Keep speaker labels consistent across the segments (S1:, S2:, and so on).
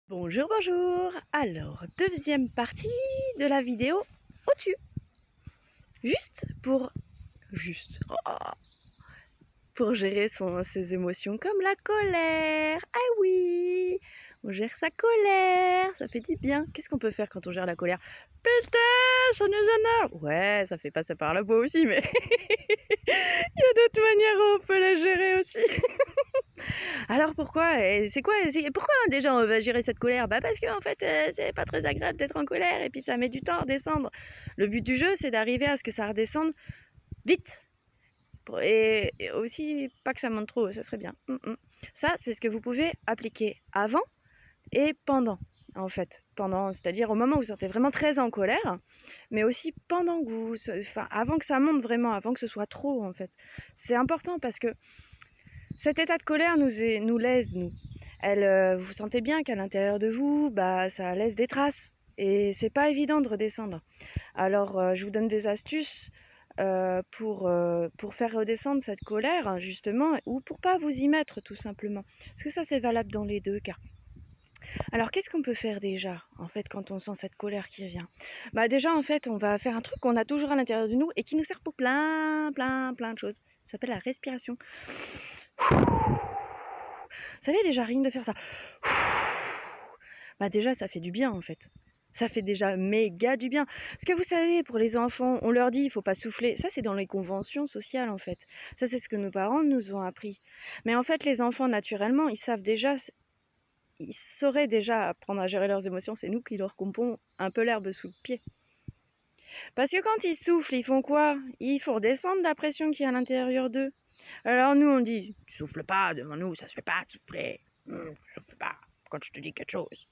S1: Bonjour, bonjour. Alors, deuxième partie de la vidéo au-dessus. Juste pour... Juste. Pour gérer ses émotions comme la colère. Ah oui, on gère sa colère. Ça fait du bien. Qu'est-ce qu'on peut faire quand on gère la colère? Putain, ça nous énerve. Ouais, ça fait passer par la peau aussi, mais il y a d'autres manières où on peut la gérer aussi. Alors pourquoi pourquoi déjà on va gérer cette colère? Parce que en fait c'est pas très agréable d'être en colère et puis ça met du temps à redescendre. Le but du jeu c'est d'arriver à ce que ça redescende vite. Et aussi pas que ça monte trop, ça serait bien. Ça c'est ce que vous pouvez appliquer avant et pendant. En fait, pendant, c'est-à-dire au moment où vous sentez vraiment très en colère, mais aussi pendant que avant que ça monte vraiment, avant que ce soit trop en fait. C'est important parce que cet état de colère nous lèse, nous. Vous sentez bien qu'à l'intérieur de vous, ça laisse des traces. Et c'est pas évident de redescendre. Alors, je vous donne des astuces pour faire redescendre cette colère, justement, ou pour pas vous y mettre, tout simplement. Parce que ça, c'est valable dans les deux cas. Alors, qu'est-ce qu'on peut faire déjà, en fait, quand on sent cette colère qui revient? Déjà, en fait, on va faire un truc qu'on a toujours à l'intérieur de nous et qui nous sert pour plein de choses. Ça s'appelle la respiration. Vous savez, déjà, rien de faire ça. Déjà, ça fait du bien, en fait. Ça fait déjà méga du bien. Parce que vous savez, pour les enfants, on leur dit il faut pas souffler. Ça, c'est dans les conventions sociales, en fait. Ça, c'est ce que nos parents nous ont appris. Mais en fait, les enfants, naturellement, ils sauraient déjà apprendre à gérer leurs émotions. C'est nous qui leur coupons un peu l'herbe sous le pied. Parce que quand ils soufflent, ils font quoi? Ils font redescendre la pression qui est à l'intérieur d'eux. Alors nous, on dit, tu souffles pas devant nous, ça se fait pas de souffler. Tu souffles pas quand je te dis quelque chose.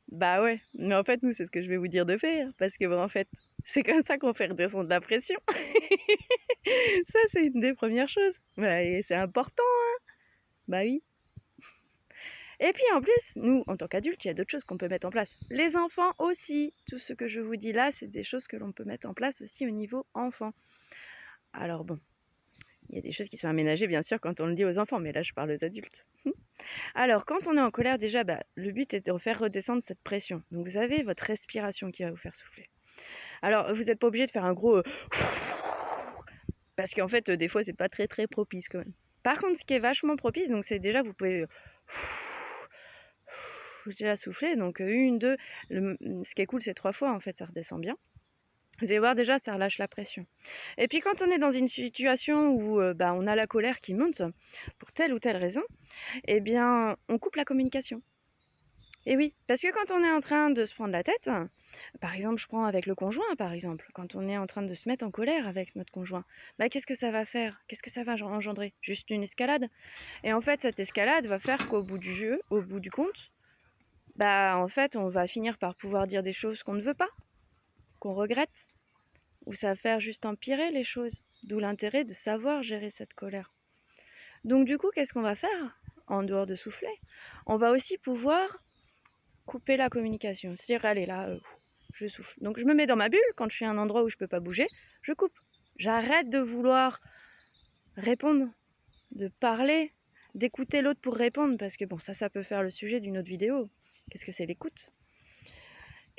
S1: Bah ouais, mais en fait, nous, c'est ce que je vais vous dire de faire. Parce que, en fait, c'est comme ça qu'on fait redescendre la pression. Ça, c'est une des premières choses. Et c'est important, hein. Bah oui. Et puis en plus, nous, en tant qu'adultes, il y a d'autres choses qu'on peut mettre en place. Les enfants aussi. Tout ce que je vous dis là, c'est des choses que l'on peut mettre en place aussi au niveau enfant. Alors bon, il y a des choses qui sont aménagées, bien sûr, quand on le dit aux enfants, mais là, je parle aux adultes. Alors, quand on est en colère, déjà, le but est de faire redescendre cette pression. Donc, vous avez votre respiration qui va vous faire souffler. Alors, vous n'êtes pas obligé de faire un gros... parce qu'en fait, des fois, c'est pas très, très propice quand même. Par contre, ce qui est vachement propice, donc c'est déjà, vous pouvez... déjà souffler, donc 1, 2... Ce qui est cool, c'est 3 fois, en fait, ça redescend bien. Vous allez voir, déjà, ça relâche la pression. Et puis, quand on est dans une situation où on a la colère qui monte, pour telle ou telle raison, eh bien, on coupe la communication. Et oui, parce que quand on est en train de se prendre la tête, par exemple, je prends avec le conjoint, par exemple, quand on est en train de se mettre en colère avec notre conjoint, qu'est-ce que ça va faire? Qu'est-ce que ça va engendrer? Juste une escalade. Et en fait, cette escalade va faire qu'au bout du jeu, au bout du compte, en fait, on va finir par pouvoir dire des choses qu'on ne veut pas, qu'on regrette, ou ça va faire juste empirer les choses. D'où l'intérêt de savoir gérer cette colère. Donc du coup, qu'est-ce qu'on va faire? En dehors de souffler, on va aussi pouvoir couper la communication. C'est-à-dire, allez là, je souffle. Donc je me mets dans ma bulle, quand je suis à un endroit où je peux pas bouger, je coupe. J'arrête de vouloir répondre, de parler, d'écouter l'autre pour répondre, parce que bon, ça peut faire le sujet d'une autre vidéo. Qu'est-ce que c'est l'écoute?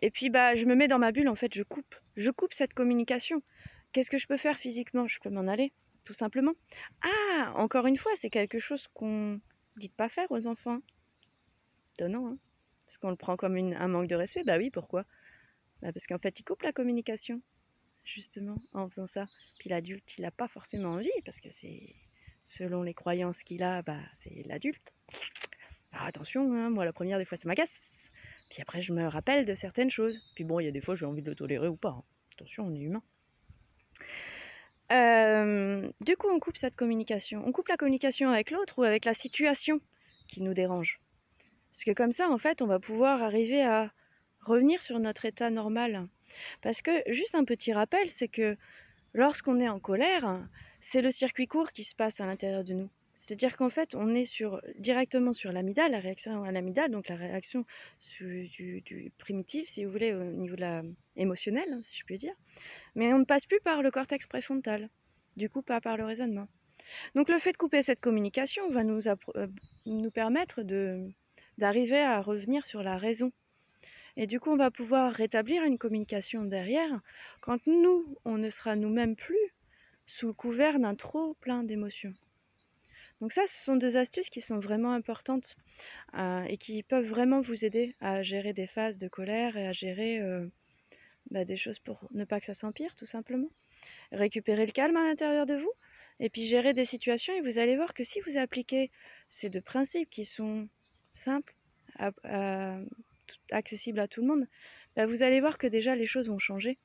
S1: Et puis je me mets dans ma bulle, en fait, je coupe. Je coupe cette communication. Qu'est-ce que je peux faire physiquement? Je peux m'en aller, tout simplement. Ah, encore une fois, c'est quelque chose qu'on dit de pas faire aux enfants. Étonnant, hein? Parce qu'on le prend comme un manque de respect. Bah oui, pourquoi? Parce qu'en fait, il coupe la communication, justement, en faisant ça. Puis l'adulte, il n'a pas forcément envie, parce que c'est, selon les croyances qu'il a, c'est l'adulte. Alors attention, hein, moi, la première, des fois, ça m'agace. Puis après, je me rappelle de certaines choses. Puis bon, il y a des fois, j'ai envie de le tolérer ou pas, hein. Attention, on est humain. Du coup, on coupe cette communication. On coupe la communication avec l'autre ou avec la situation qui nous dérange. Parce que comme ça, en fait, on va pouvoir arriver à revenir sur notre état normal. Parce que, juste un petit rappel, c'est que lorsqu'on est en colère, c'est le circuit court qui se passe à l'intérieur de nous. C'est-à-dire qu'en fait, on est directement sur l'amygdale, la réaction à l'amygdale, donc la réaction du primitif, si vous voulez, au niveau de émotionnel, si je puis dire. Mais on ne passe plus par le cortex préfrontal, du coup pas par le raisonnement. Donc le fait de couper cette communication va nous permettre de d'arriver à revenir sur la raison. Et du coup, on va pouvoir rétablir une communication derrière quand nous, on ne sera nous-mêmes plus sous le couvert d'un trop plein d'émotions. Donc ça, ce sont 2 astuces qui sont vraiment importantes et qui peuvent vraiment vous aider à gérer des phases de colère et à gérer des choses pour ne pas que ça s'empire, tout simplement. Récupérer le calme à l'intérieur de vous et puis gérer des situations, et vous allez voir que si vous appliquez ces 2 principes qui sont simples, accessibles à tout le monde, vous allez voir que déjà les choses vont changer.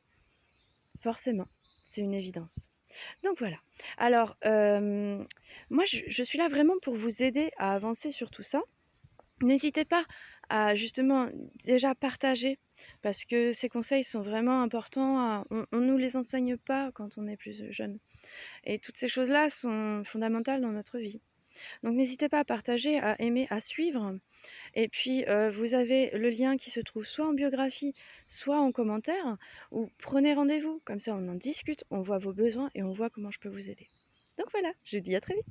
S1: Forcément, c'est une évidence. Donc voilà. Alors, moi, je suis là vraiment pour vous aider à avancer sur tout ça. N'hésitez pas à justement déjà partager, parce que ces conseils sont vraiment importants. On ne nous les enseigne pas quand on est plus jeune. Et toutes ces choses-là sont fondamentales dans notre vie. Donc n'hésitez pas à partager, à aimer, à suivre. Et puis vous avez le lien qui se trouve soit en biographie, soit en commentaire, ou prenez rendez-vous. Comme ça, on en discute, on voit vos besoins et on voit comment je peux vous aider. Donc voilà, je vous dis à très vite.